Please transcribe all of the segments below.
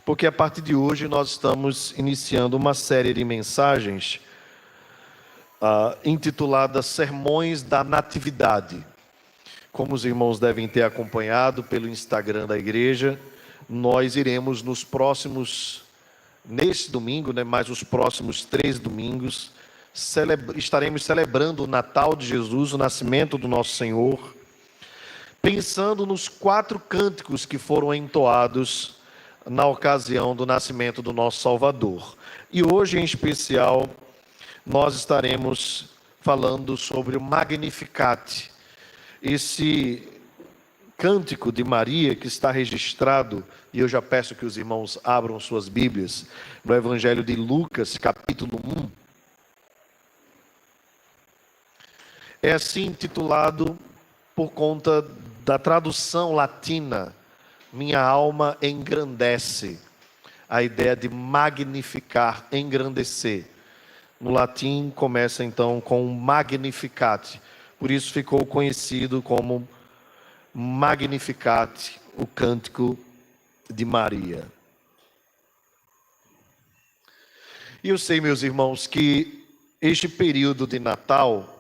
porque a partir de hoje nós estamos iniciando uma série de mensagens intitulada Sermões da Natividade. Como os irmãos devem ter acompanhado pelo Instagram da igreja, nós iremos nesse domingo, mais os próximos 3 domingos, estaremos celebrando o Natal de Jesus, o nascimento do nosso Senhor, pensando nos 4 cânticos que foram entoados na ocasião do nascimento do nosso Salvador. E hoje, em especial, nós estaremos falando sobre o Magnificat, esse cântico de Maria que está registrado, e eu já peço que os irmãos abram suas Bíblias, no Evangelho de Lucas, capítulo 1. É assim intitulado por conta da tradução latina, minha alma engrandece. A ideia de magnificar, engrandecer. No latim começa então com Magnificat, por isso ficou conhecido como Magnificat, o cântico de Maria. E eu sei, meus irmãos, que este período de Natal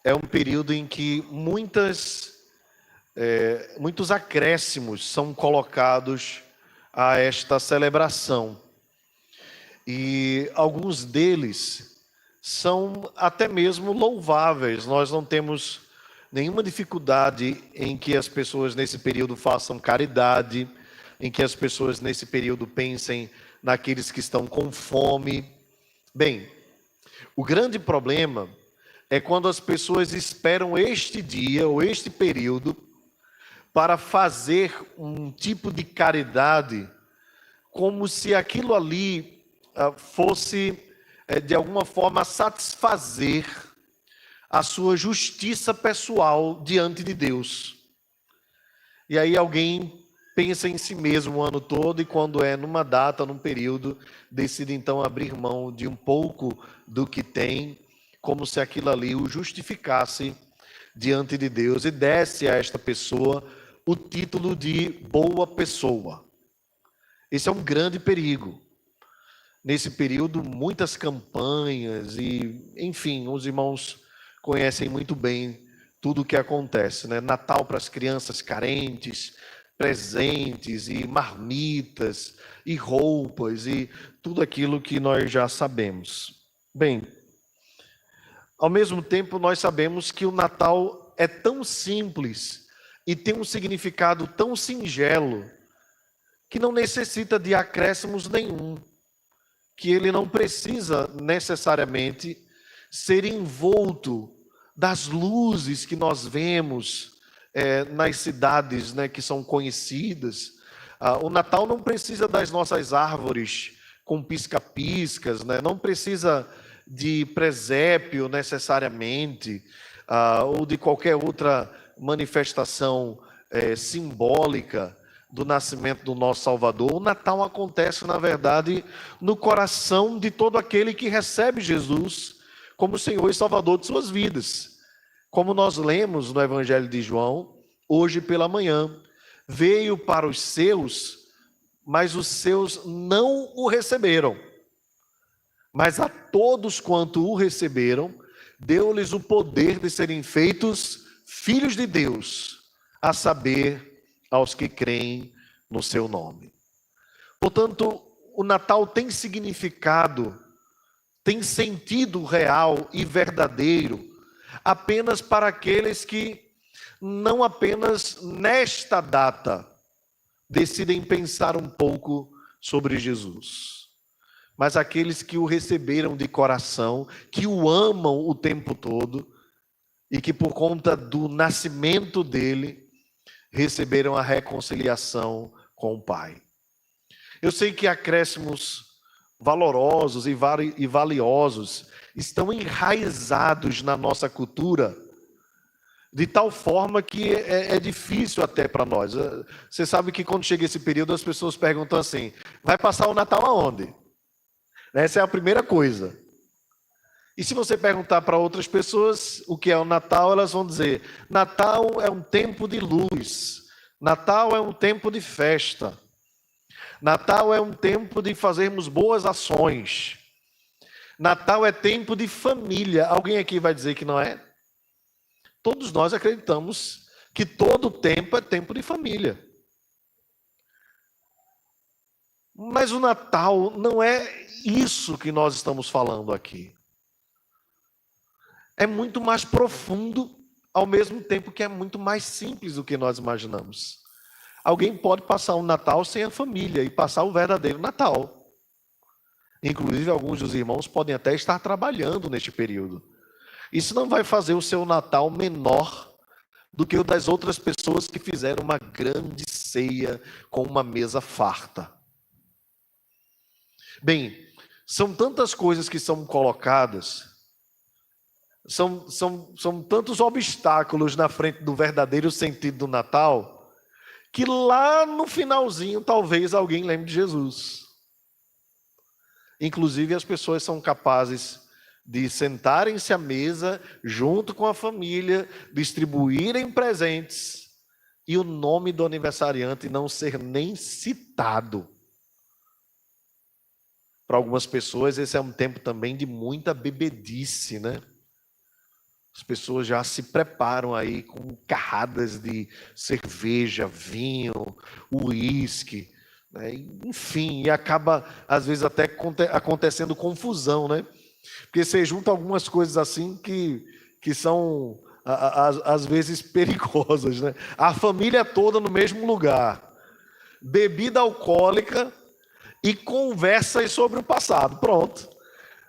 é um período em que muitos acréscimos são colocados a esta celebração. E alguns deles são até mesmo louváveis. Nós não temos nenhuma dificuldade em que as pessoas nesse período façam caridade, em que as pessoas nesse período pensem naqueles que estão com fome. Bem, o grande problema é quando as pessoas esperam este dia ou este período para fazer um tipo de caridade, como se aquilo ali fosse, de alguma forma, satisfazer a sua justiça pessoal diante de Deus. E aí alguém pensa em si mesmo o ano todo e quando é numa data, num período, decide então abrir mão de um pouco do que tem, como se aquilo ali o justificasse diante de Deus e desse a esta pessoa o título de boa pessoa. Esse é um grande perigo. Nesse período, muitas campanhas e, enfim, os irmãos conhecem muito bem tudo o que acontece, Natal para as crianças carentes, presentes e marmitas e roupas e tudo aquilo que nós já sabemos. Bem, ao mesmo tempo nós sabemos que o Natal é tão simples e tem um significado tão singelo que não necessita de acréscimos nenhum, que ele não precisa necessariamente ser envolto das luzes que nós vemos nas cidades que são conhecidas. O Natal não precisa das nossas árvores com pisca-piscas, não precisa de presépio necessariamente, ou de qualquer outra manifestação simbólica do nascimento do nosso Salvador. O Natal acontece, na verdade, no coração de todo aquele que recebe Jesus como Senhor e Salvador de suas vidas. Como nós lemos no Evangelho de João, hoje pela manhã, veio para os seus, mas os seus não o receberam. Mas a todos quanto o receberam, deu-lhes o poder de serem feitos filhos de Deus, a saber, aos que creem no seu nome. Portanto, o Natal tem significado, tem sentido real e verdadeiro, apenas para aqueles que não apenas nesta data decidem pensar um pouco sobre Jesus, mas aqueles que o receberam de coração, que o amam o tempo todo e que por conta do nascimento dele receberam a reconciliação com o Pai. Eu sei que acréscimos valorosos e valiosos estão enraizados na nossa cultura, de tal forma que é difícil até para nós. Você sabe que quando chega esse período as pessoas perguntam assim, vai passar o Natal aonde? Essa é a primeira coisa. E se você perguntar para outras pessoas o que é o Natal, elas vão dizer, Natal é um tempo de luz, Natal é um tempo de festa, Natal é um tempo de fazermos boas ações. Natal é tempo de família. Alguém aqui vai dizer que não é? Todos nós acreditamos que todo tempo é tempo de família. Mas o Natal não é isso que nós estamos falando aqui. É muito mais profundo, ao mesmo tempo que é muito mais simples do que nós imaginamos. Alguém pode passar um Natal sem a família e passar o verdadeiro Natal. Inclusive, alguns dos irmãos podem até estar trabalhando neste período. Isso não vai fazer o seu Natal menor do que o das outras pessoas que fizeram uma grande ceia com uma mesa farta. Bem, são tantas coisas que são colocadas, são tantos obstáculos na frente do verdadeiro sentido do Natal, que lá no finalzinho talvez alguém lembre de Jesus. Inclusive, as pessoas são capazes de sentarem-se à mesa junto com a família, distribuírem presentes e o nome do aniversariante não ser nem citado. Para algumas pessoas, esse é um tempo também de muita bebedice, né? As pessoas já se preparam aí com carradas de cerveja, vinho, uísque, né? Enfim, e acaba, às vezes, até acontecendo confusão, né? Porque você junta algumas coisas assim que são, às vezes, perigosas, né? A família toda no mesmo lugar, bebida alcoólica e conversas sobre o passado. Pronto.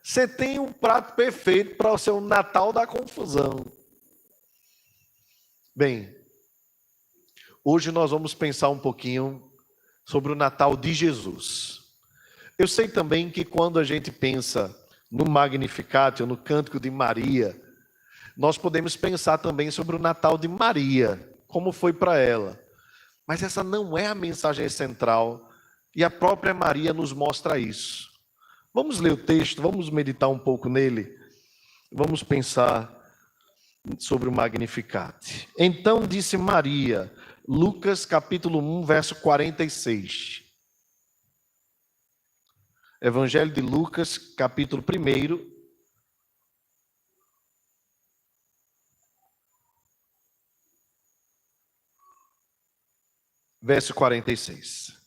Você tem um prato perfeito para o seu Natal da confusão. Bem, hoje nós vamos pensar um pouquinho sobre o Natal de Jesus. Eu sei também que quando a gente pensa no Magnificat, ou no Cântico de Maria, nós podemos pensar também sobre o Natal de Maria, como foi para ela. Mas essa não é a mensagem central, e a própria Maria nos mostra isso. Vamos ler o texto, vamos meditar um pouco nele, vamos pensar sobre o Magnificat. Então disse Maria, Lucas capítulo 1, verso 46. Evangelho de Lucas, capítulo 1, verso 46.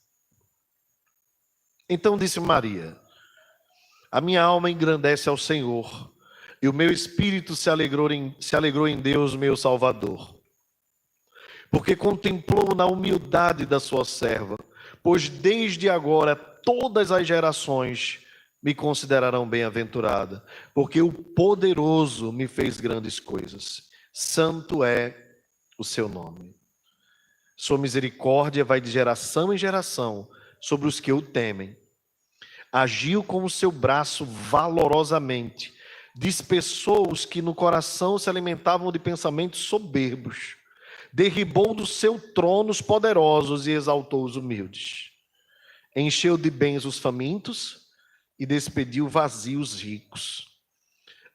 Então disse Maria, a minha alma engrandece ao Senhor, e o meu espírito se alegrou em Deus, meu Salvador, porque contemplou na humildade da sua serva, pois desde agora todas as gerações me considerarão bem-aventurada, porque o poderoso me fez grandes coisas. Santo é o seu nome. Sua misericórdia vai de geração em geração sobre os que o temem. Agiu com o seu braço valorosamente, dispersou os que no coração se alimentavam de pensamentos soberbos, derribou do seu trono os poderosos e exaltou os humildes. Encheu de bens os famintos e despediu vazios os ricos.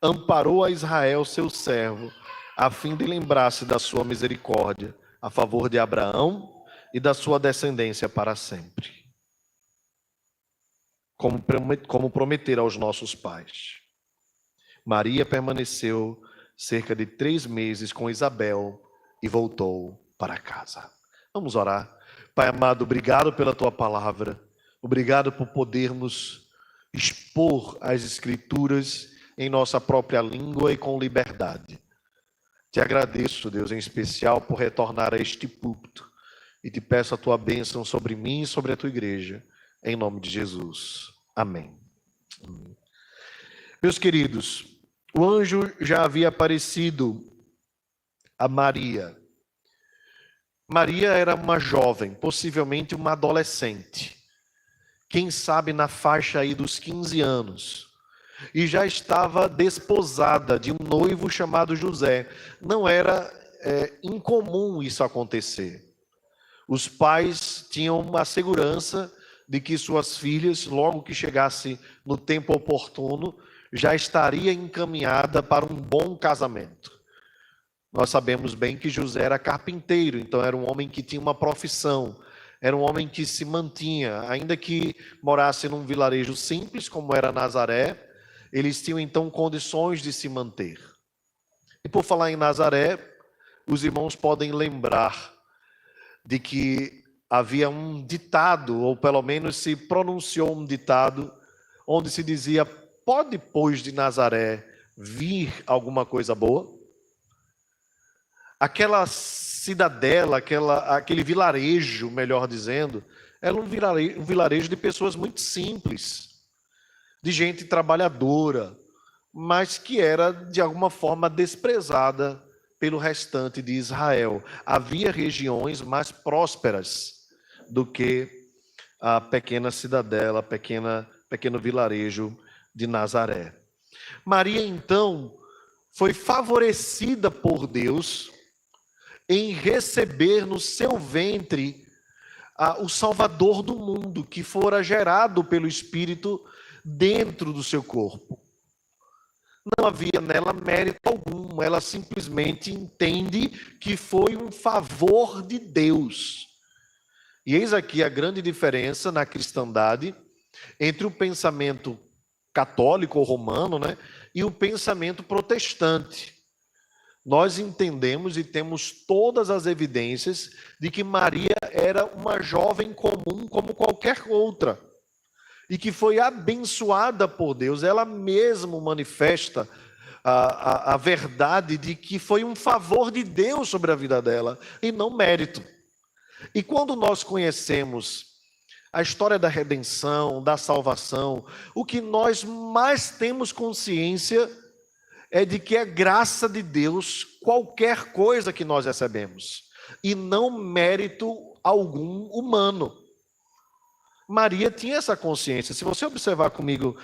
Amparou a Israel, seu servo, a fim de lembrar-se da sua misericórdia, a favor de Abraão e da sua descendência para sempre, como prometera aos nossos pais. Maria permaneceu cerca de 3 meses com Isabel e voltou para casa. Vamos orar. Pai amado, obrigado pela tua palavra. Obrigado por podermos expor as Escrituras em nossa própria língua e com liberdade. Te agradeço, Deus, em especial por retornar a este púlpito e te peço a tua bênção sobre mim e sobre a tua igreja, em nome de Jesus. Amém. Amém. Meus queridos, o anjo já havia aparecido a Maria. Maria era uma jovem, possivelmente uma adolescente. Quem sabe na faixa aí dos 15 anos. E já estava desposada de um noivo chamado José. Não era incomum isso acontecer. Os pais tinham a segurança de que suas filhas, logo que chegasse no tempo oportuno, já estaria encaminhada para um bom casamento. Nós sabemos bem que José era carpinteiro, então era um homem que tinha uma profissão. Era um homem que se mantinha, ainda que morasse num vilarejo simples, como era Nazaré, eles tinham então condições de se manter. E por falar em Nazaré, os irmãos podem lembrar de que havia um ditado, ou pelo menos se pronunciou um ditado, onde se dizia: pode depois de Nazaré vir alguma coisa boa? Aquela cidadela, aquele vilarejo, melhor dizendo, era um vilarejo de pessoas muito simples, de gente trabalhadora, mas que era de alguma forma desprezada pelo restante de Israel. Havia regiões mais prósperas do que a pequena cidadela, pequeno vilarejo de Nazaré. Maria, então, foi favorecida por Deus em receber no seu ventre o Salvador do mundo, que fora gerado pelo Espírito dentro do seu corpo. Não havia nela mérito algum, ela simplesmente entende que foi um favor de Deus. E eis aqui a grande diferença na cristandade entre o pensamento católico ou romano, né, e o pensamento protestante. Nós entendemos e temos todas as evidências de que Maria era uma jovem comum como qualquer outra, e que foi abençoada por Deus. Ela mesma manifesta a verdade de que foi um favor de Deus sobre a vida dela, e não mérito. E quando nós conhecemos a história da redenção, da salvação, o que nós mais temos consciência é de que é graça de Deus qualquer coisa que nós recebemos, e não mérito algum humano. Maria tinha essa consciência. Se você observar comigo,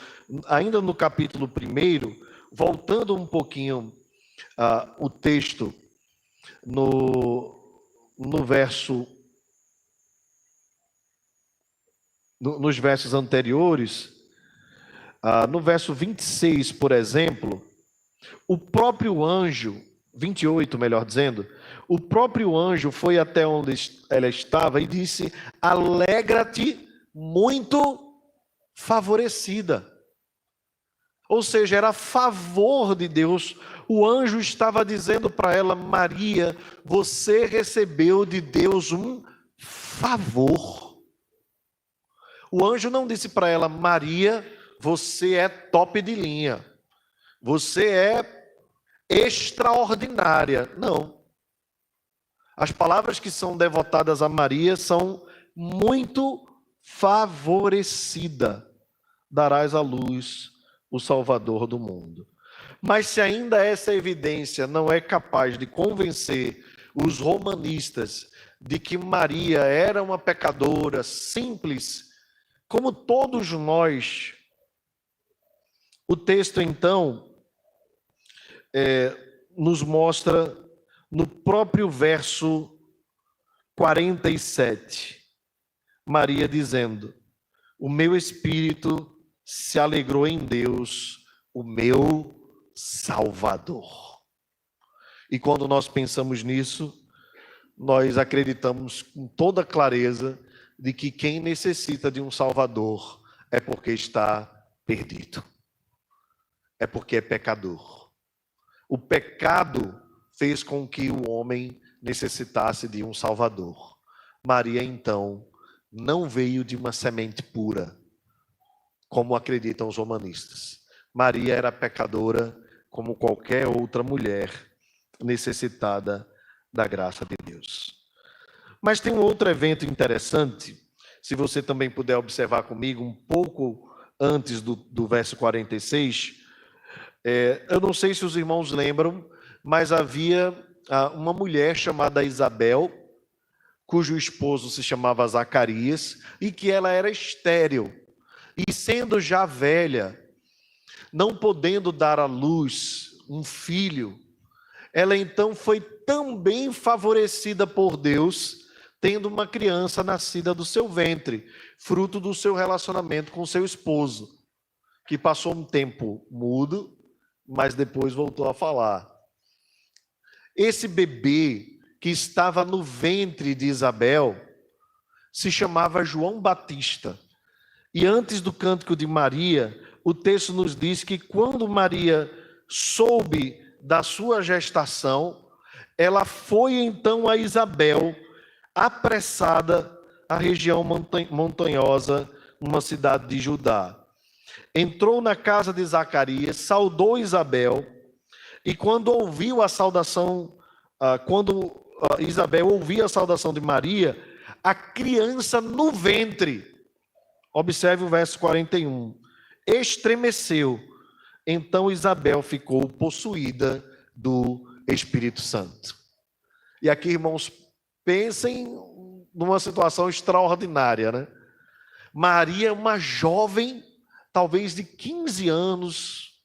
ainda no capítulo 1, voltando um pouquinho o texto, nos versos anteriores, no verso 26, por exemplo, o próprio anjo, 28, melhor dizendo, o próprio anjo foi até onde ela estava e disse: alegra-te, muito favorecida. Ou seja, era a favor de Deus. O anjo estava dizendo para ela: Maria, você recebeu de Deus um favor. O anjo não disse para ela: Maria, você é top de linha, você é extraordinária. Não. As palavras que são devotadas a Maria são: muito favorecida, darás à luz o Salvador do mundo. Mas se ainda essa evidência não é capaz de convencer os romanistas de que Maria era uma pecadora simples, como todos nós, o texto então nos mostra no próprio verso 47, Maria dizendo: o meu espírito se alegrou em Deus, o meu Salvador. E quando nós pensamos nisso, nós acreditamos com toda clareza de que quem necessita de um Salvador é porque está perdido, é porque é pecador. O pecado fez com que o homem necessitasse de um Salvador. Maria, então, não veio de uma semente pura, como acreditam os romanistas. Maria era pecadora como qualquer outra mulher necessitada da graça de Deus. Mas tem um outro evento interessante, se você também puder observar comigo, um pouco antes do verso 46. Eu não sei se os irmãos lembram, mas havia uma mulher chamada Isabel, cujo esposo se chamava Zacarias, e que ela era estéril. E sendo já velha, não podendo dar à luz um filho, ela então foi também favorecida por Deus, tendo uma criança nascida do seu ventre, fruto do seu relacionamento com seu esposo, que passou um tempo mudo, mas depois voltou a falar. Esse bebê que estava no ventre de Isabel se chamava João Batista. E antes do cântico de Maria, o texto nos diz que quando Maria soube da sua gestação, ela foi então a Isabel, apressada à região montanhosa, numa cidade de Judá. Entrou na casa de Zacarias, saudou Isabel, e quando ouviu a saudação, Isabel ouviu a saudação de Maria, a criança no ventre, observe o verso 41, estremeceu. Então Isabel ficou possuída do Espírito Santo. E aqui, irmãos, pensem numa situação extraordinária, né? Maria, uma jovem, talvez de 15 anos,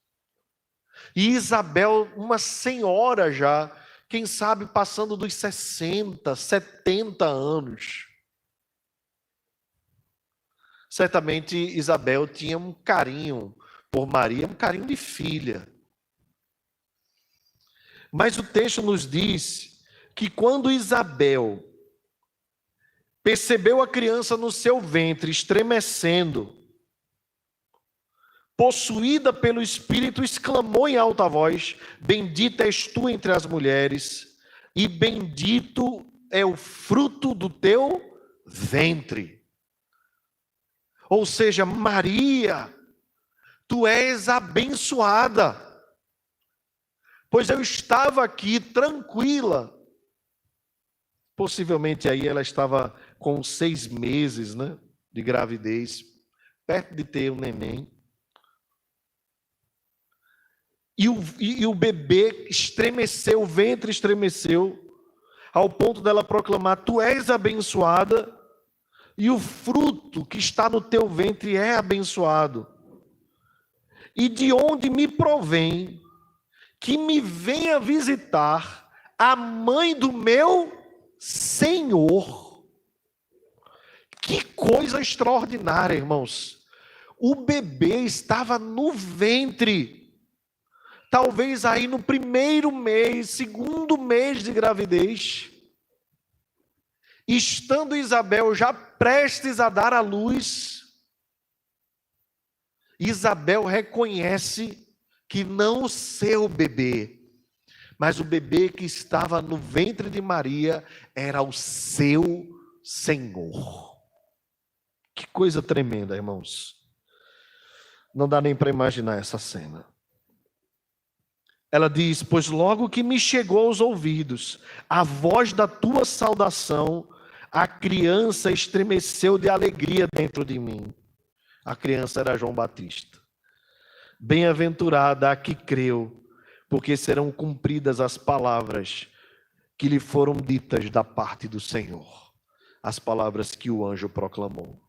e Isabel, uma senhora já, quem sabe passando dos 60, 70 anos. Certamente Isabel tinha um carinho por Maria, um carinho de filha. Mas o texto nos diz que quando Isabel percebeu a criança no seu ventre estremecendo, possuída pelo Espírito, exclamou em alta voz: bendita és tu entre as mulheres, e bendito é o fruto do teu ventre. Ou seja, Maria, tu és abençoada, pois eu estava aqui tranquila. Possivelmente aí ela estava com 6 meses, né, de gravidez, perto de ter um neném. E o bebê estremeceu, o ventre estremeceu, ao ponto dela proclamar: tu és abençoada, e o fruto que está no teu ventre é abençoado. E de onde me provém que me venha visitar a mãe do meu Senhor? Que coisa extraordinária, irmãos. O bebê estava no ventre, talvez aí no primeiro mês, segundo mês de gravidez, estando Isabel já prestes a dar à luz, Isabel reconhece que não o seu bebê, mas o bebê que estava no ventre de Maria era o seu Senhor. Que coisa tremenda, irmãos. Não dá nem para imaginar essa cena. Ela diz: pois logo que me chegou aos ouvidos a voz da tua saudação, a criança estremeceu de alegria dentro de mim. A criança era João Batista. Bem-aventurada a que creu, porque serão cumpridas as palavras que lhe foram ditas da parte do Senhor, as palavras que o anjo proclamou.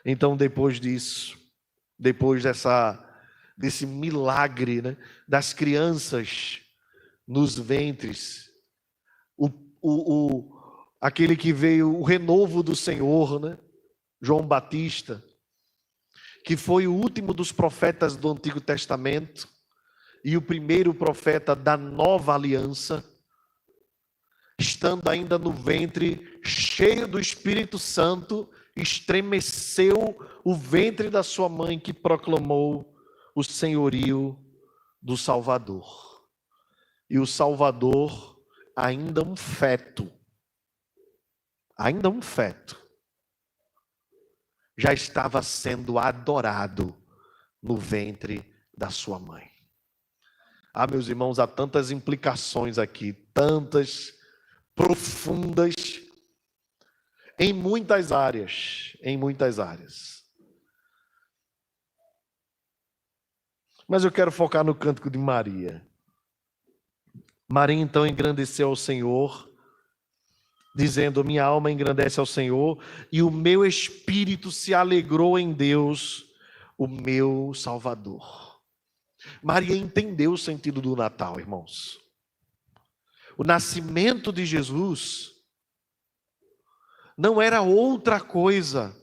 Então, depois disso, depois desse milagre, né, das crianças nos ventres, aquele que veio, o renovo do Senhor, né, João Batista, que foi o último dos profetas do Antigo Testamento e o primeiro profeta da nova aliança, estando ainda no ventre, cheio do Espírito Santo, estremeceu o ventre da sua mãe, que proclamou o senhorio do Salvador. E o Salvador, ainda um feto, já estava sendo adorado no ventre da sua mãe. Ah, meus irmãos, há tantas implicações aqui, tantas profundas, em muitas áreas, Mas eu quero focar no cântico de Maria. Maria então engrandeceu ao Senhor, dizendo: minha alma engrandece ao Senhor, e o meu espírito se alegrou em Deus, o meu Salvador. Maria entendeu o sentido do Natal, irmãos. O nascimento de Jesus não era outra coisa.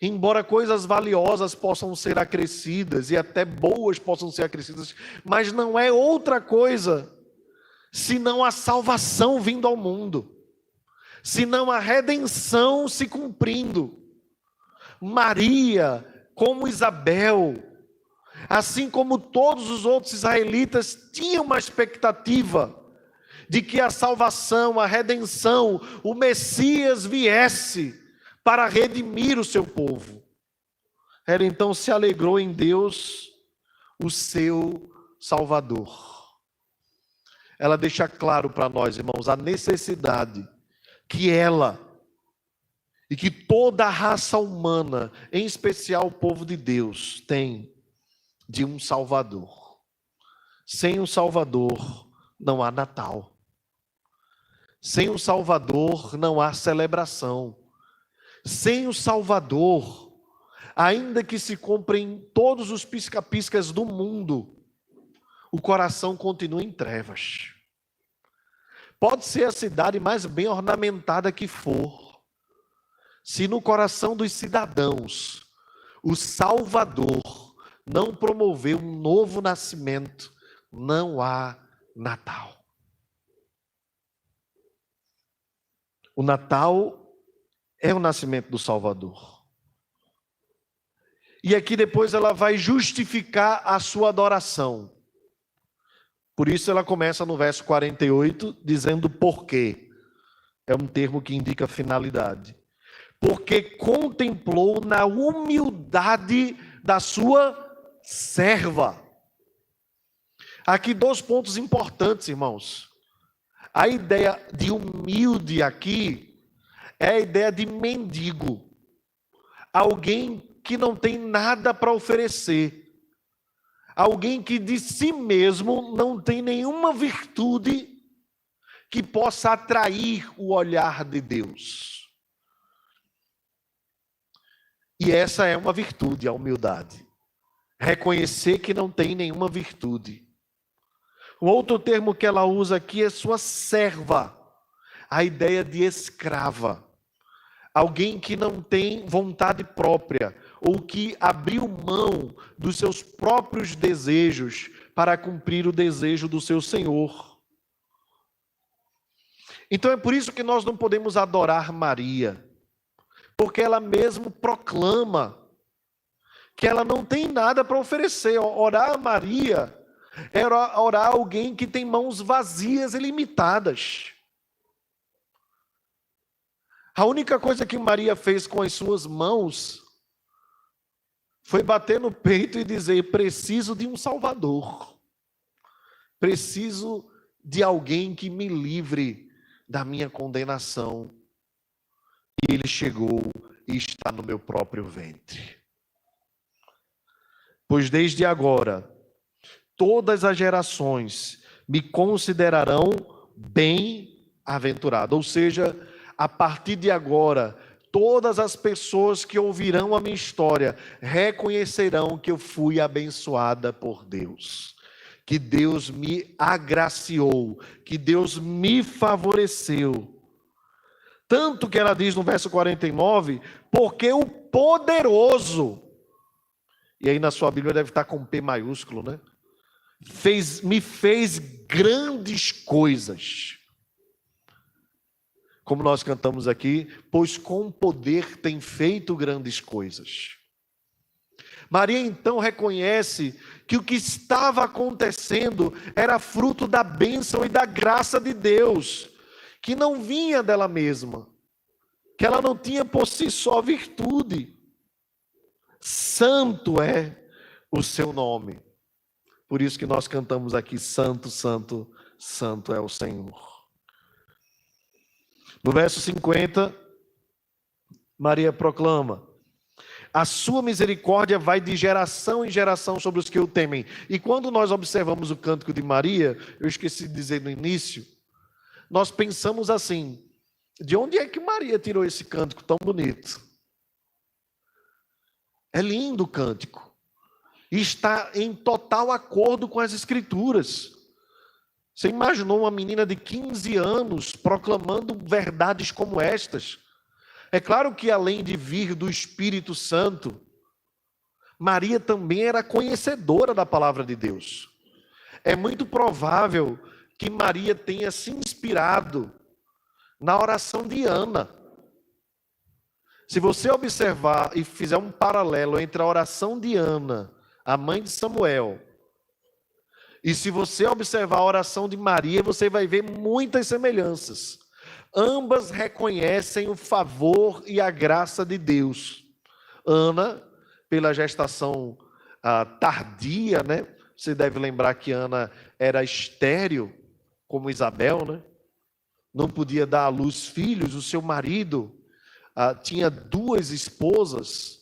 Embora coisas valiosas possam ser acrescidas, e até boas possam ser acrescidas, mas não é outra coisa senão a salvação vindo ao mundo. senão a redenção se cumprindo. Maria, como Isabel, assim como todos os outros israelitas, tinham uma expectativa de que a salvação, a redenção, o Messias viesse para redimir o seu povo. Ela então se alegrou em Deus, o seu Salvador. Ela deixa claro para nós, irmãos, a necessidade que ela e que toda a raça humana, em especial o povo de Deus, tem de um Salvador. Sem o Salvador não há Natal. Sem o Salvador não há celebração. Sem o Salvador, ainda que se comprem todos os pisca-piscas do mundo, o coração continua em trevas. Pode ser a cidade mais bem ornamentada que for, se no coração dos cidadãos o Salvador não promover um novo nascimento, não há Natal. O Natal é o nascimento do Salvador. E aqui depois ela vai justificar a sua adoração. Por isso ela começa no verso 48, dizendo por quê. É um termo que indica finalidade. Porque contemplou na humildade da sua serva. Aqui 2 pontos importantes, irmãos. A ideia de humilde aqui é a ideia de mendigo. Alguém que não tem nada para oferecer. Alguém que de si mesmo não tem nenhuma virtude que possa atrair o olhar de Deus. E essa é uma virtude, a humildade. Reconhecer que não tem nenhuma virtude. O outro termo que ela usa aqui é sua serva. A ideia de escrava. Alguém que não tem vontade própria, ou que abriu mão dos seus próprios desejos para cumprir o desejo do seu Senhor. Então é por isso que nós não podemos adorar Maria, porque ela mesmo proclama que ela não tem nada para oferecer. Orar a Maria é orar alguém que tem mãos vazias e limitadas. A única coisa que Maria fez com as suas mãos foi bater no peito e dizer: preciso de um Salvador. Preciso de alguém que me livre da minha condenação. E ele chegou e está no meu próprio ventre. Pois desde agora, todas as gerações me considerarão bem-aventurado. Ou seja, a partir de agora, todas as pessoas que ouvirão a minha história reconhecerão que eu fui abençoada por Deus. Que Deus me agraciou, que Deus me favoreceu. Tanto que ela diz no verso 49, porque o poderoso, e aí na sua Bíblia deve estar com P maiúsculo, né? Me fez grandes coisas. Como nós cantamos aqui, pois com poder tem feito grandes coisas. Maria então reconhece que o que estava acontecendo era fruto da bênção e da graça de Deus, que não vinha dela mesma, que ela não tinha por si só virtude. Santo é o seu nome. Por isso que nós cantamos aqui, Santo, Santo, Santo é o Senhor. No verso 50, Maria proclama: a sua misericórdia vai de geração em geração sobre os que o temem. E quando nós observamos o cântico de Maria, eu esqueci de dizer no início, nós pensamos assim: de onde é que Maria tirou esse cântico tão bonito? É lindo o cântico. E está em total acordo com as Escrituras. Você imaginou uma menina de 15 anos proclamando verdades como estas? É claro que além de vir do Espírito Santo, Maria também era conhecedora da palavra de Deus. É muito provável que Maria tenha se inspirado na oração de Ana. Se você observar e fizer um paralelo entre a oração de Ana, a mãe de Samuel, e se você observar a oração de Maria, você vai ver muitas semelhanças. Ambas reconhecem o favor e a graça de Deus. Ana, pela gestação tardia, né? Você deve lembrar que Ana era estéril, como Isabel, né? Não podia dar à luz filhos. O seu marido tinha 2 esposas,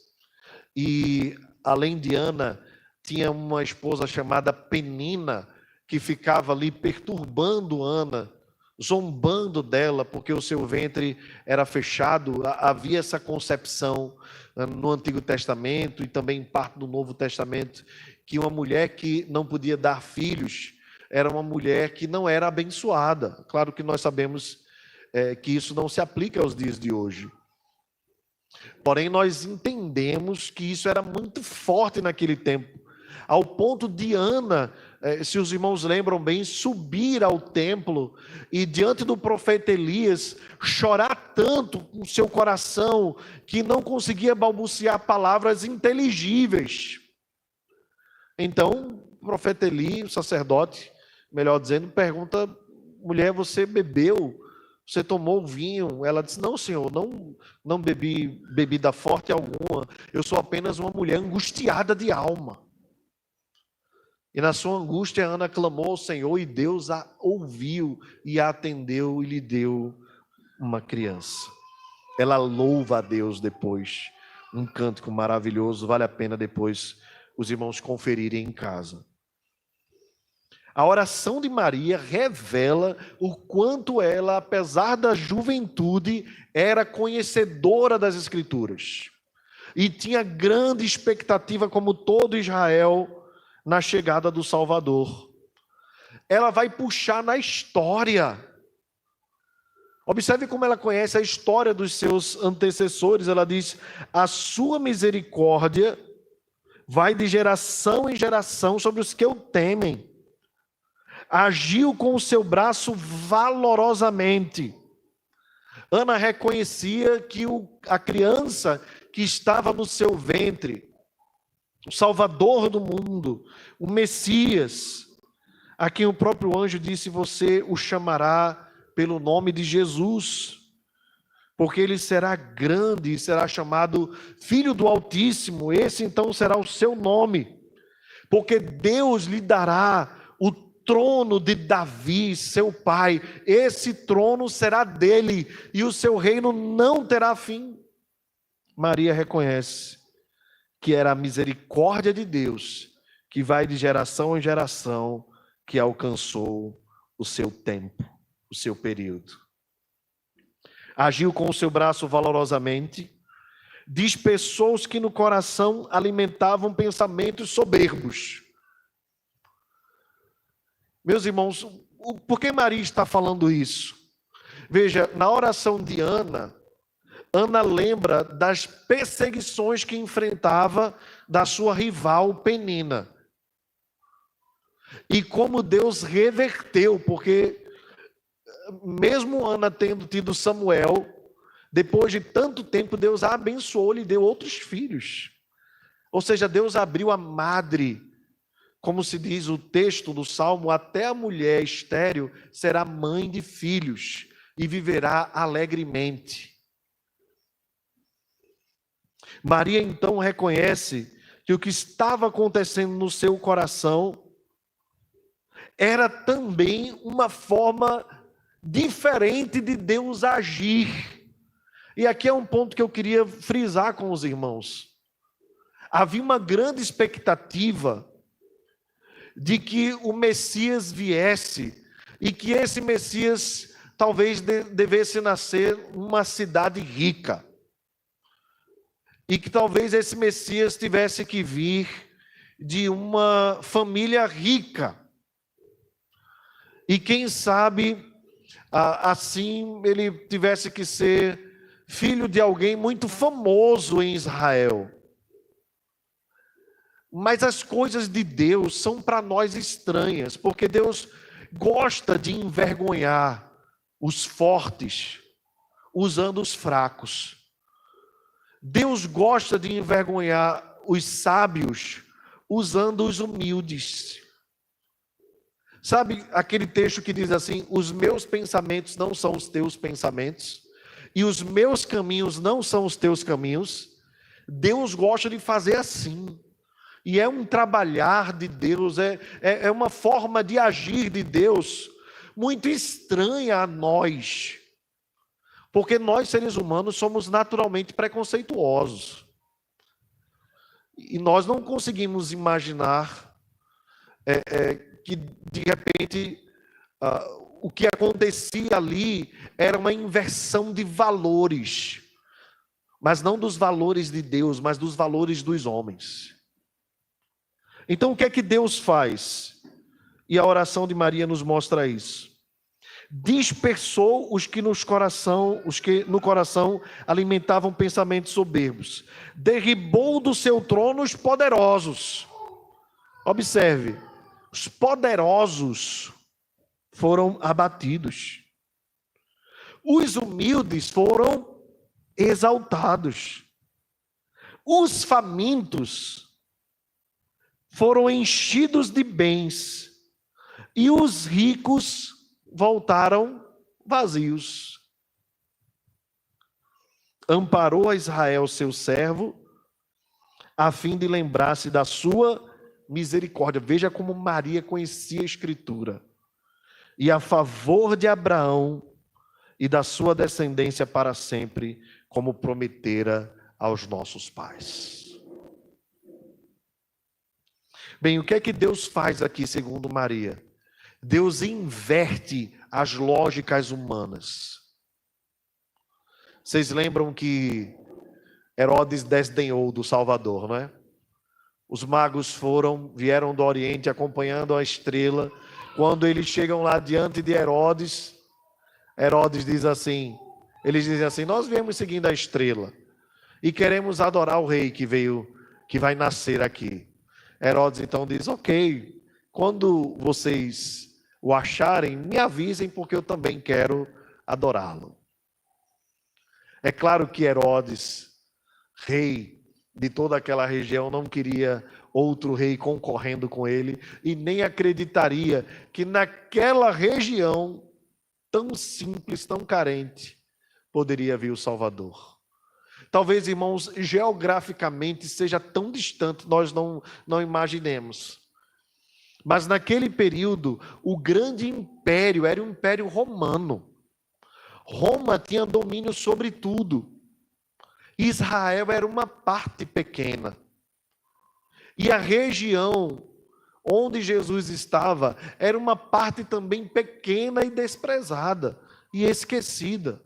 e além de Ana, tinha uma esposa chamada Penina, que ficava ali perturbando Ana, zombando dela, porque o seu ventre era fechado. Havia essa concepção no Antigo Testamento e também em parte do Novo Testamento, que uma mulher que não podia dar filhos era uma mulher que não era abençoada. Claro que nós sabemos que isso não se aplica aos dias de hoje. Porém, nós entendemos que isso era muito forte naquele tempo, ao ponto de Ana, se os irmãos lembram bem, subir ao templo e diante do profeta Elias, chorar tanto com seu coração, que não conseguia balbuciar palavras inteligíveis. Então, o profeta Eli, o sacerdote, melhor dizendo, pergunta: mulher, você bebeu? Você tomou vinho? Ela disse: não, senhor, não bebi bebida forte alguma, eu sou apenas uma mulher angustiada de alma. E na sua angústia, Ana clamou ao Senhor, e Deus a ouviu e a atendeu e lhe deu uma criança. Ela louva a Deus depois, um cântico maravilhoso, vale a pena depois os irmãos conferirem em casa. A oração de Maria revela o quanto ela, apesar da juventude, era conhecedora das Escrituras e tinha grande expectativa, como todo Israel, na chegada do Salvador. Ela vai puxar na história. Observe como ela conhece a história dos seus antecessores. Ela diz: a sua misericórdia vai de geração em geração sobre os que o temem. Agiu com o seu braço valorosamente. Ana reconhecia que a criança que estava no seu ventre, o Salvador do mundo, o Messias, a quem o próprio anjo disse: você o chamará pelo nome de Jesus, porque ele será grande e será chamado Filho do Altíssimo. Esse então será o seu nome, porque Deus lhe dará o trono de Davi, seu pai. Esse trono será dele e o seu reino não terá fim. Maria reconhece que era a misericórdia de Deus que vai de geração em geração, que alcançou o seu tempo, o seu período. Agiu com o seu braço valorosamente, dispersou os que no coração alimentavam pensamentos soberbos. Meus irmãos, por que Maria está falando isso? Veja, na oração de Ana, Ana lembra das perseguições que enfrentava da sua rival Penina. E como Deus reverteu, porque mesmo Ana tendo tido Samuel, depois de tanto tempo Deus a abençoou, lhe deu outros filhos. Ou seja, Deus abriu a madre, como se diz o texto do Salmo: até a mulher estéril será mãe de filhos e viverá alegremente. Maria então reconhece que o que estava acontecendo no seu coração era também uma forma diferente de Deus agir. E aqui é um ponto que eu queria frisar com os irmãos. Havia uma grande expectativa de que o Messias viesse e que esse Messias talvez devesse nascer numa cidade rica. E que talvez esse Messias tivesse que vir de uma família rica. E quem sabe, assim, ele tivesse que ser filho de alguém muito famoso em Israel. Mas as coisas de Deus são para nós estranhas, porque Deus gosta de envergonhar os fortes usando os fracos. Deus gosta de envergonhar os sábios usando os humildes. Sabe aquele texto que diz assim: os meus pensamentos não são os teus pensamentos, e os meus caminhos não são os teus caminhos? Deus gosta de fazer assim. E é um trabalhar de Deus, é uma forma de agir de Deus muito estranha a nós. Porque nós, seres humanos, somos naturalmente preconceituosos. E nós não conseguimos imaginar que, de repente, o que acontecia ali era uma inversão de valores. Mas não dos valores de Deus, mas dos valores dos homens. Então, o que é que Deus faz? E a oração de Maria nos mostra isso. Dispersou os que no coração alimentavam pensamentos soberbos. Derribou do seu trono os poderosos. Observe, os poderosos foram abatidos. Os humildes foram exaltados. Os famintos foram enchidos de bens. E os ricos voltaram vazios. Amparou a Israel, seu servo, a fim de lembrar-se da sua misericórdia. Veja como Maria conhecia a Escritura. E a favor de Abraão e da sua descendência para sempre, como prometera aos nossos pais. Bem, o que é que Deus faz aqui, segundo Maria? Deus inverte as lógicas humanas. Vocês lembram que Herodes desdenhou do Salvador, não é? Os magos vieram do Oriente acompanhando a estrela. Quando eles chegam lá diante de Herodes, Herodes diz assim, eles dizem assim: nós viemos seguindo a estrela e queremos adorar o rei que vai nascer aqui. Herodes então diz: ok, quando vocês o acharem, me avisem, porque eu também quero adorá-lo. É claro que Herodes, rei de toda aquela região, não queria outro rei concorrendo com ele, e nem acreditaria que naquela região tão simples, tão carente, poderia vir o Salvador. Talvez, irmãos, geograficamente seja tão distante, nós não imaginemos. Mas naquele período, o grande império era o Império Romano. Roma tinha domínio sobre tudo. Israel era uma parte pequena. E a região onde Jesus estava era uma parte também pequena e desprezada e esquecida.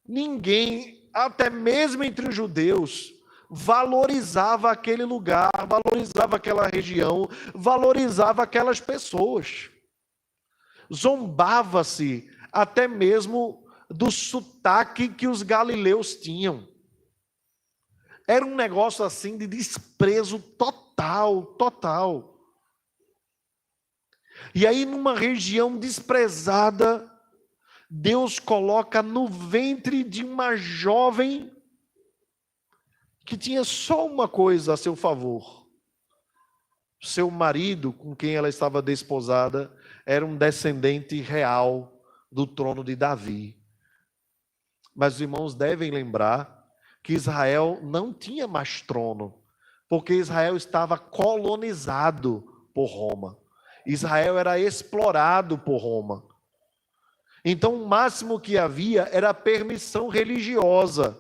Ninguém, até mesmo entre os judeus, valorizava aquele lugar, valorizava aquela região, valorizava aquelas pessoas. Zombava-se até mesmo do sotaque que os galileus tinham. Era um negócio assim de desprezo total. E aí, numa região desprezada, Deus coloca no ventre de uma jovem que tinha só uma coisa a seu favor. Seu marido, com quem ela estava desposada, era um descendente real do trono de Davi. Mas os irmãos devem lembrar que Israel não tinha mais trono, porque Israel estava colonizado por Roma. Israel era explorado por Roma. Então, o máximo que havia era a permissão religiosa,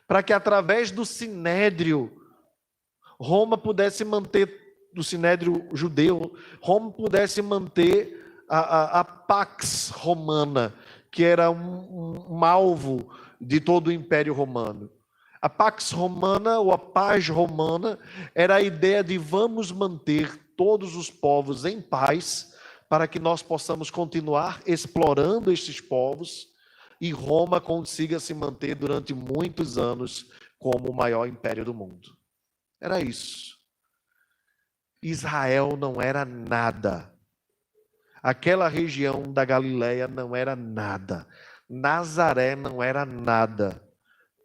para que através do sinédrio, Roma pudesse manter, do sinédrio judeu, Roma pudesse manter a Pax Romana, que era um alvo de todo o Império Romano. A Pax Romana, ou a paz romana, era a ideia de vamos manter todos os povos em paz, para que nós possamos continuar explorando estes povos, e Roma consiga se manter durante muitos anos como o maior império do mundo. Era isso. Israel não era nada. Aquela região da Galileia não era nada. Nazaré não era nada.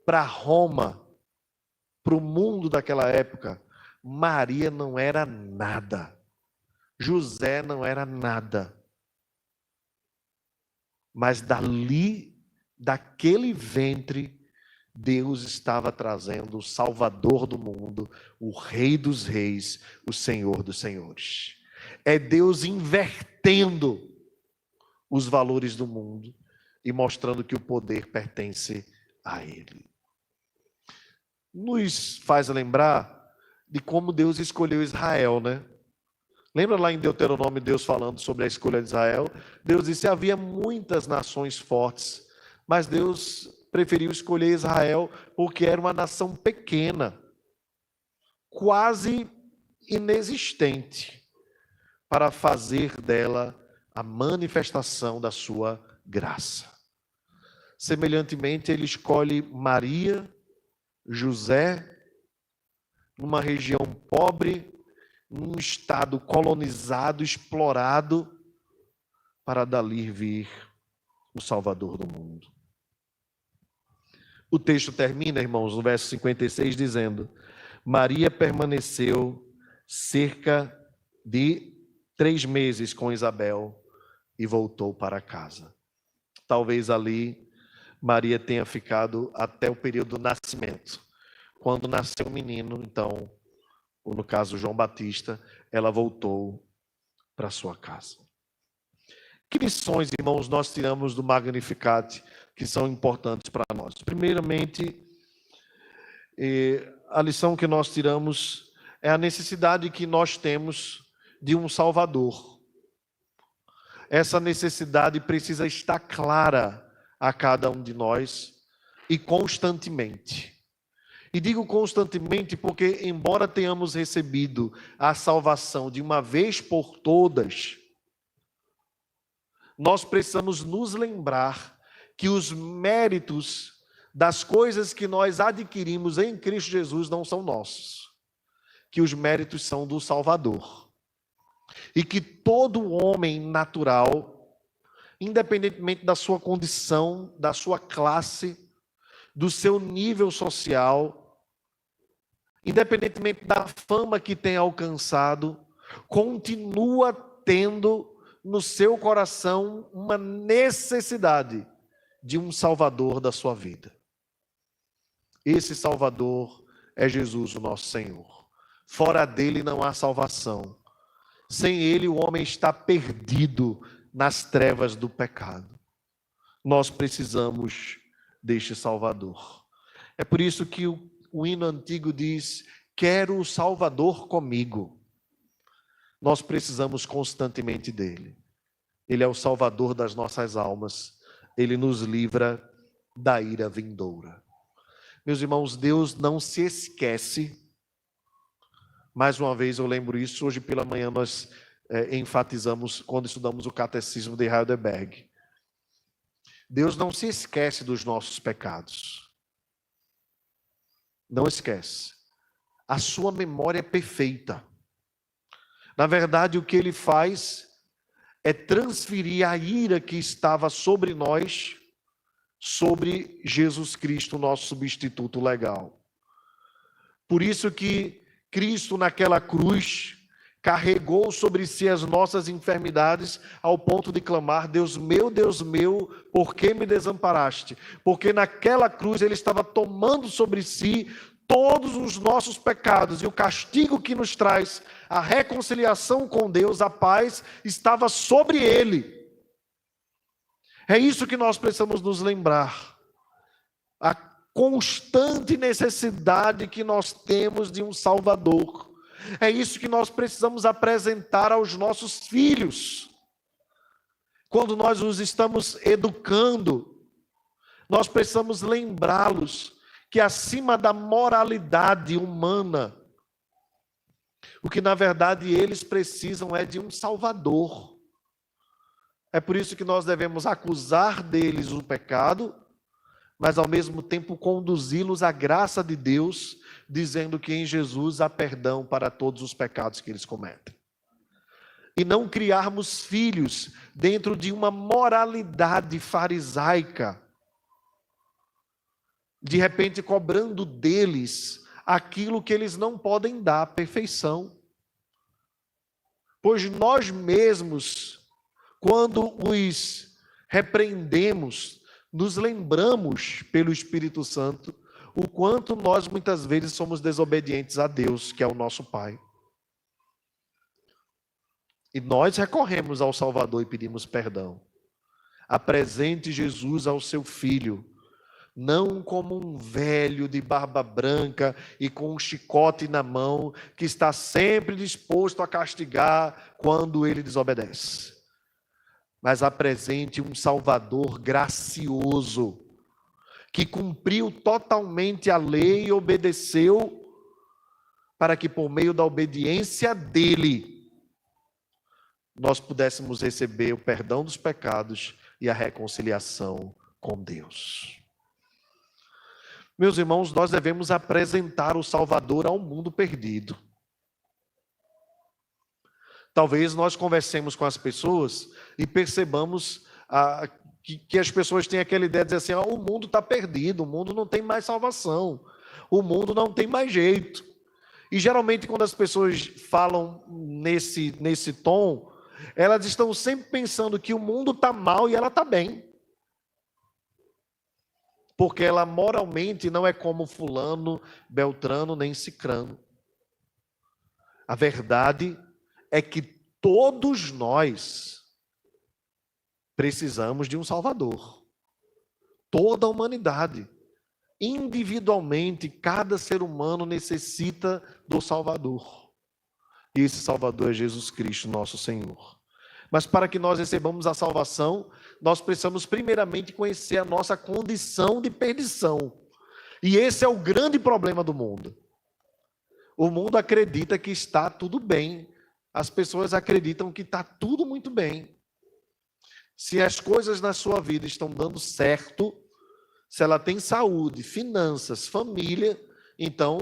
Para Roma, para o mundo daquela época, Maria não era nada. José não era nada. Mas dali, daquele ventre, Deus estava trazendo o Salvador do mundo, o Rei dos Reis, o Senhor dos Senhores. É Deus invertendo os valores do mundo e mostrando que o poder pertence a Ele. Nos faz lembrar de como Deus escolheu Israel, né? Lembra lá em Deuteronômio, Deus falando sobre a escolha de Israel? Deus disse que havia muitas nações fortes, mas Deus preferiu escolher Israel porque era uma nação pequena, quase inexistente, para fazer dela a manifestação da sua graça. Semelhantemente, ele escolhe Maria, José, numa região pobre, num estado colonizado, explorado, para dali vir o Salvador do mundo. O texto termina, irmãos, no verso 56, dizendo: Maria permaneceu cerca de 3 meses com Isabel e voltou para casa. Talvez ali Maria tenha ficado até o período do nascimento. Quando nasceu o menino, então, ou no caso João Batista, ela voltou para sua casa. Que lições, irmãos, nós tiramos do Magnificat que são importantes para nós? Primeiramente, a lição que nós tiramos é a necessidade que nós temos de um Salvador. Essa necessidade precisa estar clara a cada um de nós e constantemente. E digo constantemente porque, embora tenhamos recebido a salvação de uma vez por todas, nós precisamos nos lembrar que os méritos das coisas que nós adquirimos em Cristo Jesus não são nossos, que os méritos são do Salvador. E que todo homem natural, independentemente da sua condição, da sua classe, do seu nível social, independentemente da fama que tem alcançado, continua tendo no seu coração uma necessidade de um Salvador da sua vida. Esse Salvador é Jesus, o nosso Senhor. Fora dele não há salvação. Sem ele o homem está perdido nas trevas do pecado. Nós precisamos deste Salvador. É por isso que o hino antigo diz: quero o Salvador comigo. Nós precisamos constantemente dele. Ele é o Salvador das nossas almas. Ele nos livra da ira vindoura. Meus irmãos, Deus não se esquece. Mais uma vez eu lembro isso. Hoje pela manhã nós enfatizamos, quando estudamos o Catecismo de Heidelberg. Deus não se esquece dos nossos pecados. Não esquece. A sua memória é perfeita. Na verdade, o que ele faz é transferir a ira que estava sobre nós, sobre Jesus Cristo, nosso substituto legal. Por isso que Cristo naquela cruz carregou sobre si as nossas enfermidades ao ponto de clamar: Deus meu, por que me desamparaste? Porque naquela cruz ele estava tomando sobre si todos os nossos pecados, e o castigo que nos traz a reconciliação com Deus, a paz, estava sobre ele. É isso que nós precisamos nos lembrar. A constante necessidade que nós temos de um Salvador. É isso que nós precisamos apresentar aos nossos filhos. Quando nós os estamos educando, nós precisamos lembrá-los que acima da moralidade humana, o que na verdade eles precisam é de um Salvador. É por isso que nós devemos acusar deles o pecado, mas ao mesmo tempo conduzi-los à graça de Deus, dizendo que em Jesus há perdão para todos os pecados que eles cometem. e não criarmos filhos dentro de uma moralidade farisaica, de repente cobrando deles aquilo que eles não podem dar, a perfeição. Pois nós mesmos, quando os repreendemos, nos lembramos pelo Espírito Santo o quanto nós muitas vezes somos desobedientes a Deus, que é o nosso Pai. E nós recorremos ao Salvador e pedimos perdão. Apresente Jesus ao seu Filho, não como um velho de barba branca e com um chicote na mão, que está sempre disposto a castigar quando ele desobedece. Mas apresente um Salvador gracioso, que cumpriu totalmente a lei e obedeceu, para que por meio da obediência dele, nós pudéssemos receber o perdão dos pecados e a reconciliação com Deus. Meus irmãos, nós devemos apresentar o Salvador ao mundo perdido. Talvez nós conversemos com as pessoas e percebamos que as pessoas têm aquela ideia de dizer assim, o mundo está perdido, o mundo não tem mais salvação, o mundo não tem mais jeito. E geralmente quando as pessoas falam nesse tom, elas estão sempre pensando que o mundo está mal e ela está bem. Porque ela moralmente não é como fulano, beltrano, nem cicrano. A verdade é que todos nós precisamos de um Salvador. Toda a humanidade. Individualmente, cada ser humano necessita do Salvador. E esse Salvador é Jesus Cristo, nosso Senhor. Mas para que nós recebamos a salvação, nós precisamos primeiramente conhecer a nossa condição de perdição. E esse é o grande problema do mundo. O mundo acredita que está tudo bem. As pessoas acreditam que está tudo muito bem. Se as coisas na sua vida estão dando certo, se ela tem saúde, finanças, família, então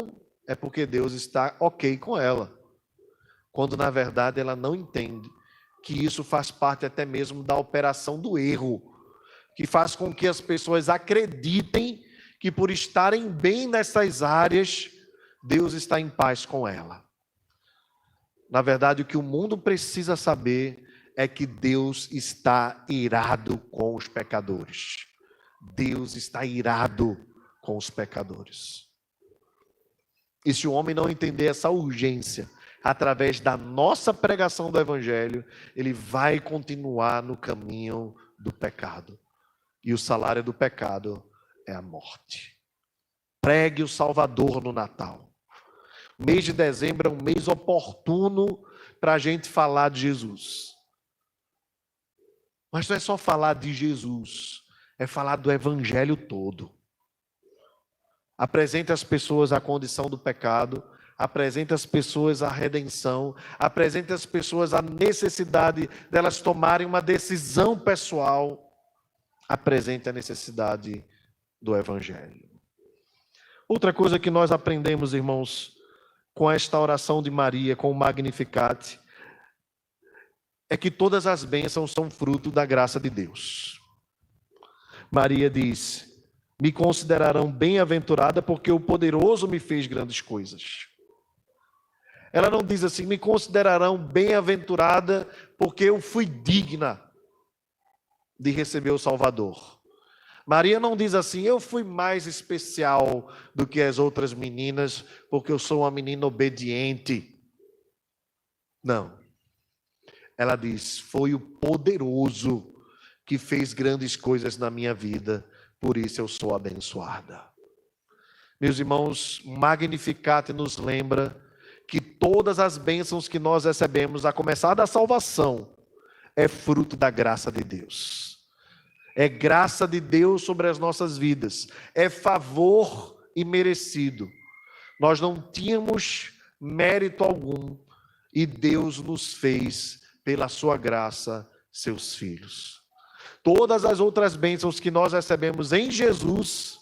é porque Deus está ok com ela. Quando na verdade ela não entende que isso faz parte até mesmo da operação do erro, que faz com que as pessoas acreditem que por estarem bem nessas áreas, Deus está em paz com ela. Na verdade, o que o mundo precisa saber é que Deus está irado com os pecadores. Deus está irado com os pecadores. E se o homem não entender essa urgência, através da nossa pregação do Evangelho, ele vai continuar no caminho do pecado. E o salário do pecado é a morte. Pregue o Salvador no Natal. O mês de dezembro é um mês oportuno para a gente falar de Jesus. Mas não é só falar de Jesus, é falar do Evangelho todo. Apresente às pessoas a condição do pecado, apresente às pessoas a redenção, apresente às pessoas a necessidade delas tomarem uma decisão pessoal, apresente a necessidade do Evangelho. Outra coisa que nós aprendemos, irmãos, com esta oração de Maria, com o Magnificat, é que todas as bênçãos são fruto da graça de Deus. Maria diz: me considerarão bem-aventurada porque o poderoso me fez grandes coisas. Ela não diz assim, me considerarão bem-aventurada porque eu fui digna de receber o Salvador. Maria não diz assim, eu fui mais especial do que as outras meninas porque eu sou uma menina obediente. Não. Ela diz, foi o poderoso que fez grandes coisas na minha vida, por isso eu sou abençoada. Meus irmãos, Magnificat nos lembra que todas as bênçãos que nós recebemos, a começar da salvação, é fruto da graça de Deus. É graça de Deus sobre as nossas vidas. É favor imerecido. Nós não tínhamos mérito algum e Deus nos fez, pela sua graça, seus filhos. Todas as outras bênçãos que nós recebemos em Jesus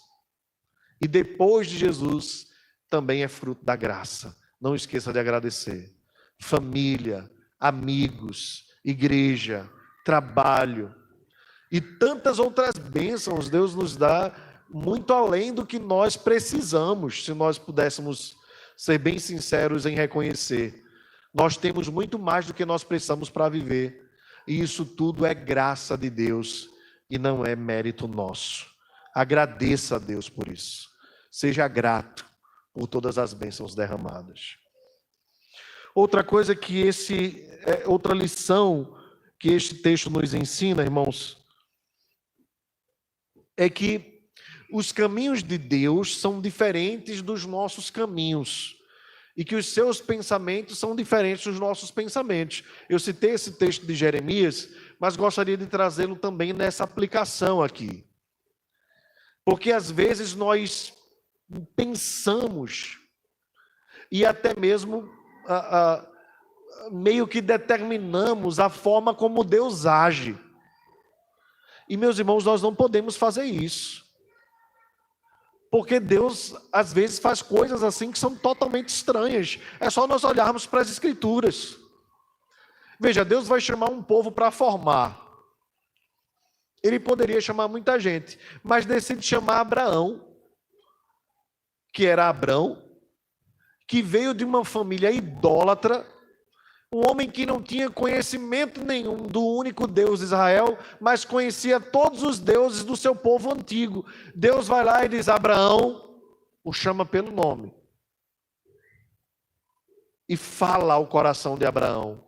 e depois de Jesus também é fruto da graça. Não esqueça de agradecer. Família, amigos, igreja, trabalho e tantas outras bênçãos. Deus nos dá muito além do que nós precisamos, se nós pudéssemos ser bem sinceros em reconhecer. Nós temos muito mais do que nós precisamos para viver, e isso tudo é graça de Deus e não é mérito nosso. Agradeça a Deus por isso. Seja grato por todas as bênçãos derramadas. Outra coisa que outra lição que este texto nos ensina, irmãos, é que os caminhos de Deus são diferentes dos nossos caminhos e que os seus pensamentos são diferentes dos nossos pensamentos. Eu citei esse texto de Jeremias, mas gostaria de trazê-lo também nessa aplicação aqui. Porque às vezes nós pensamos e até mesmo meio que determinamos a forma como Deus age. E, meus irmãos, nós não podemos fazer isso. Porque Deus, às vezes, faz coisas assim que são totalmente estranhas. É só nós olharmos para as Escrituras. Veja, Deus vai chamar um povo para formar. Ele poderia chamar muita gente, mas decide chamar Abraão, que era Abrão, que veio de uma família idólatra, um homem que não tinha conhecimento nenhum do único Deus de Israel, mas conhecia todos os deuses do seu povo antigo. Deus vai lá e diz: Abraão, o chama pelo nome, e fala ao coração de Abraão,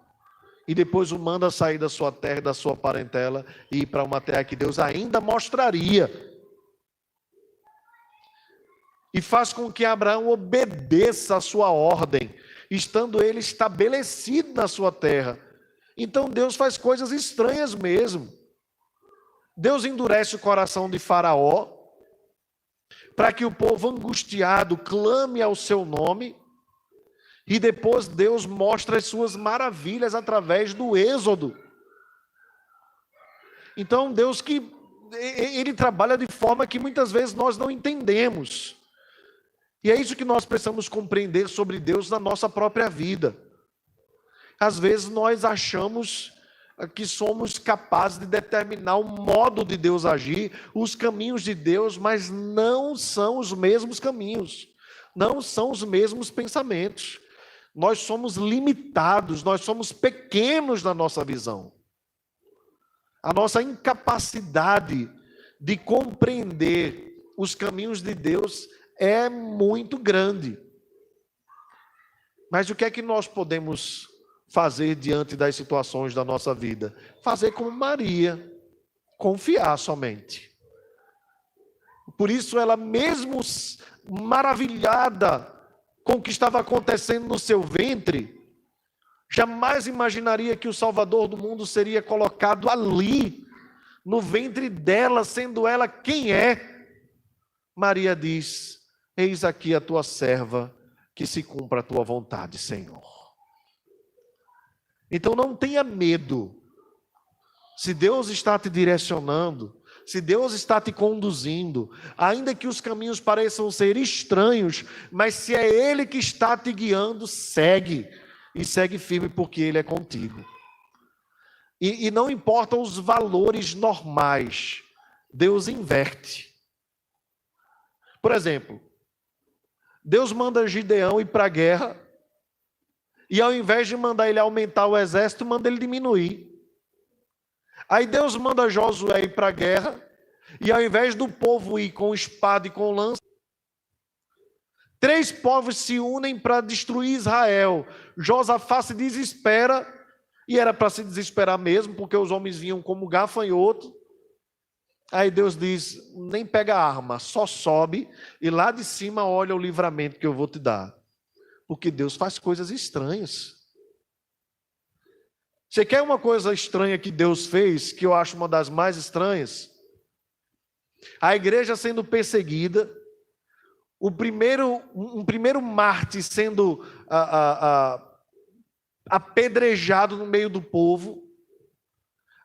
e depois o manda sair da sua terra, da sua parentela, e ir para uma terra que Deus ainda mostraria. E faz com que Abraão obedeça a sua ordem, estando ele estabelecido na sua terra. Então Deus faz coisas estranhas mesmo. Deus endurece o coração de Faraó, para que o povo angustiado clame ao seu nome, e depois Deus mostra as suas maravilhas através do Êxodo. Então Deus ele trabalha de forma que muitas vezes nós não entendemos. E é isso que nós precisamos compreender sobre Deus na nossa própria vida. Às vezes nós achamos que somos capazes de determinar o modo de Deus agir, os caminhos de Deus, mas não são os mesmos caminhos, não são os mesmos pensamentos. Nós somos limitados, nós somos pequenos na nossa visão. A nossa incapacidade de compreender os caminhos de Deus é muito grande. Mas o que é que nós podemos fazer diante das situações da nossa vida? Fazer como Maria, confiar somente. Por isso ela, mesmo maravilhada com o que estava acontecendo no seu ventre, jamais imaginaria que o Salvador do mundo seria colocado ali, no ventre dela, sendo ela quem é. Maria diz: eis aqui a tua serva, que se cumpra a tua vontade, Senhor. Então não tenha medo. Se Deus está te direcionando, se Deus está te conduzindo, ainda que os caminhos pareçam ser estranhos, mas se é Ele que está te guiando, segue. E segue firme, porque Ele é contigo. E não importam os valores normais, Deus inverte. Por exemplo, Deus manda Gideão ir para a guerra, e ao invés de mandar ele aumentar o exército, manda ele diminuir. Aí Deus manda Josué ir para a guerra, e ao invés do povo ir com espada e com lança, 3 povos se unem para destruir Israel. Josafá se desespera, e era para se desesperar mesmo, porque os homens vinham como gafanhoto. Aí Deus diz: nem pega a arma, só sobe, e lá de cima olha o livramento que eu vou te dar. Porque Deus faz coisas estranhas. Você quer uma coisa estranha que Deus fez, que eu acho uma das mais estranhas? A igreja sendo perseguida, um primeiro mártir sendo apedrejado no meio do povo.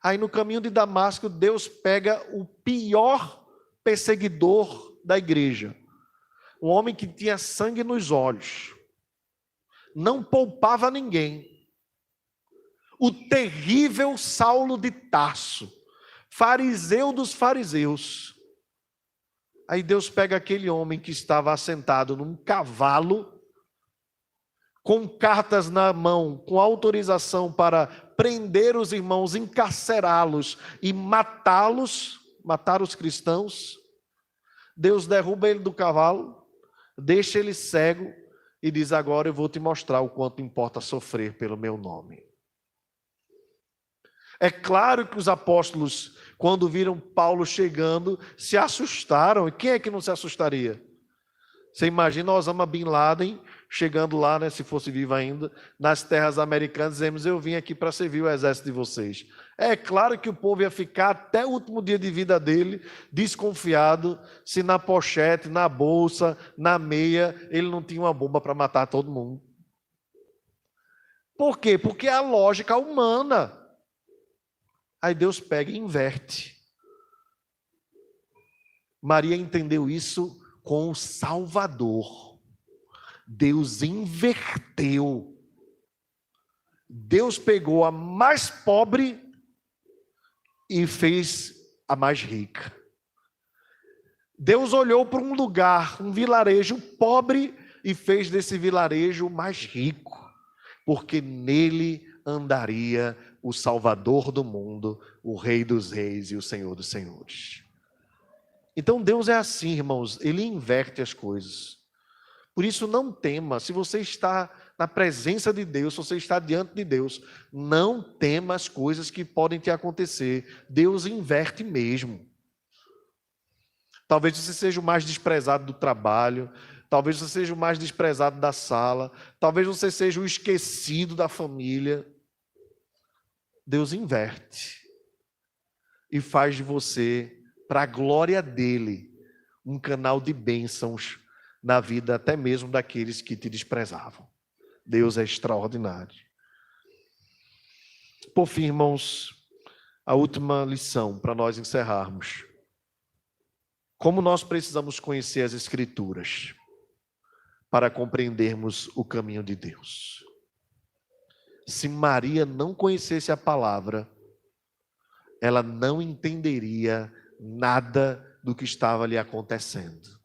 Aí no caminho de Damasco, Deus pega o pior perseguidor da igreja, um homem que tinha sangue nos olhos, não poupava ninguém, o terrível Saulo de Tarso, fariseu dos fariseus. Aí Deus pega aquele homem que estava assentado num cavalo, com cartas na mão, com autorização para prender os irmãos, encarcerá-los e matá-los, matar os cristãos. Deus derruba ele do cavalo, deixa ele cego e diz: agora eu vou te mostrar o quanto importa sofrer pelo meu nome. É claro que os apóstolos, quando viram Paulo chegando, se assustaram. E quem é que não se assustaria? Você imagina Osama Bin Laden chegando lá, né, se fosse vivo ainda, nas terras americanas, dizemos: eu vim aqui para servir o exército de vocês. É claro que o povo ia ficar até o último dia de vida dele desconfiado se na pochete, na bolsa, na meia, ele não tinha uma bomba para matar todo mundo. Por quê? Porque é a lógica humana. Aí Deus pega e inverte. Maria entendeu isso com o Salvador. Deus inverteu. Deus pegou a mais pobre e fez a mais rica. Deus olhou para um lugar, um vilarejo pobre, e fez desse vilarejo mais rico, porque nele andaria o Salvador do mundo, o Rei dos Reis e o Senhor dos Senhores. Então Deus é assim, irmãos, Ele inverte as coisas. Por isso não tema, se você está na presença de Deus, se você está diante de Deus, não tema as coisas que podem te acontecer. Deus inverte mesmo. Talvez você seja o mais desprezado do trabalho, talvez você seja o mais desprezado da sala, talvez você seja o esquecido da família. Deus inverte e faz de você, para a glória dele, um canal de bênçãos na vida até mesmo daqueles que te desprezavam. Deus é extraordinário. Por fim, irmãos, a última lição para nós encerrarmos. Como nós precisamos conhecer as Escrituras para compreendermos o caminho de Deus. Se Maria não conhecesse a palavra, ela não entenderia nada do que estava lhe acontecendo.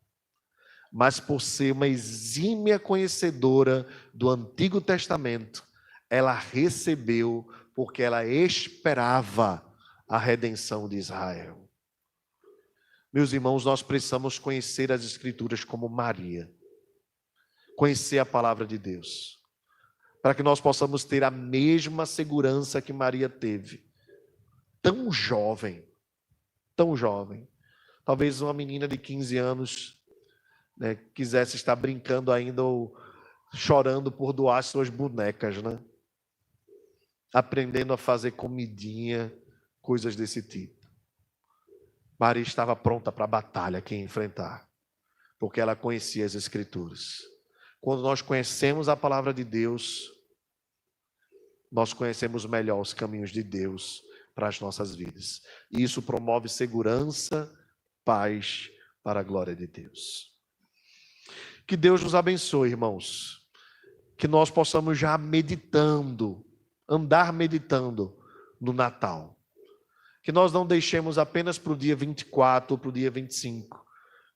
Mas por ser uma exímia conhecedora do Antigo Testamento, ela recebeu porque ela esperava a redenção de Israel. Meus irmãos, nós precisamos conhecer as Escrituras como Maria. Conhecer a palavra de Deus, para que nós possamos ter a mesma segurança que Maria teve. Tão jovem, talvez uma menina de 15 anos, né, quisesse estar brincando ainda ou chorando por doar suas bonecas, né? Aprendendo a fazer comidinha, coisas desse tipo. Maria estava pronta para a batalha que ia enfrentar, porque ela conhecia as Escrituras. Quando nós conhecemos a palavra de Deus, nós conhecemos melhor os caminhos de Deus para as nossas vidas. E isso promove segurança, paz para a glória de Deus. Que Deus nos abençoe, irmãos. Que nós possamos já andar meditando no Natal. Que nós não deixemos apenas para o dia 24 ou para o dia 25.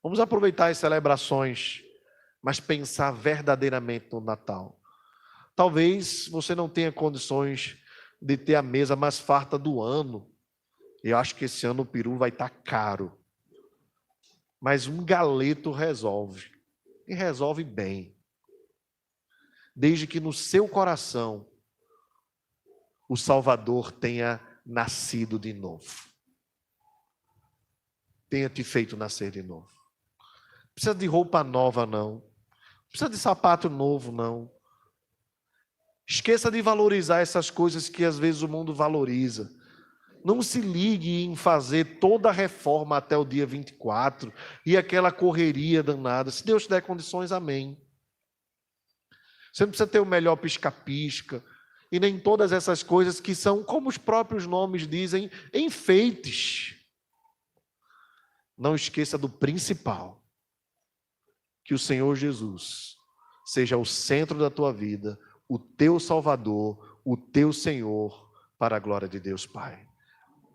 Vamos aproveitar as celebrações, mas pensar verdadeiramente no Natal. Talvez você não tenha condições de ter a mesa mais farta do ano. Eu acho que esse ano o peru vai estar caro. Mas um galeto resolve. E resolve bem. Desde que no seu coração o Salvador tenha nascido de novo. Tenha te feito nascer de novo. Não precisa de roupa nova, não. Não precisa de sapato novo, não. Esqueça de valorizar essas coisas que às vezes o mundo valoriza. Não se ligue em fazer toda a reforma até o dia 24 e aquela correria danada. Se Deus te der condições, amém. Você não precisa ter o melhor pisca-pisca e nem todas essas coisas que são, como os próprios nomes dizem, enfeites. Não esqueça do principal. Que o Senhor Jesus seja o centro da tua vida, o teu Salvador, o teu Senhor, para a glória de Deus Pai.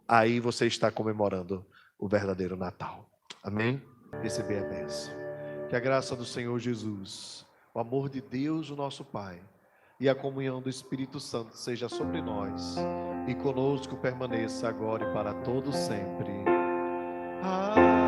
Aí você está comemorando o verdadeiro Natal. Amém? Receber a bênção. Que a graça do Senhor Jesus, o amor de Deus, o nosso Pai, e a comunhão do Espírito Santo seja sobre nós e conosco permaneça agora e para todos sempre. Amém.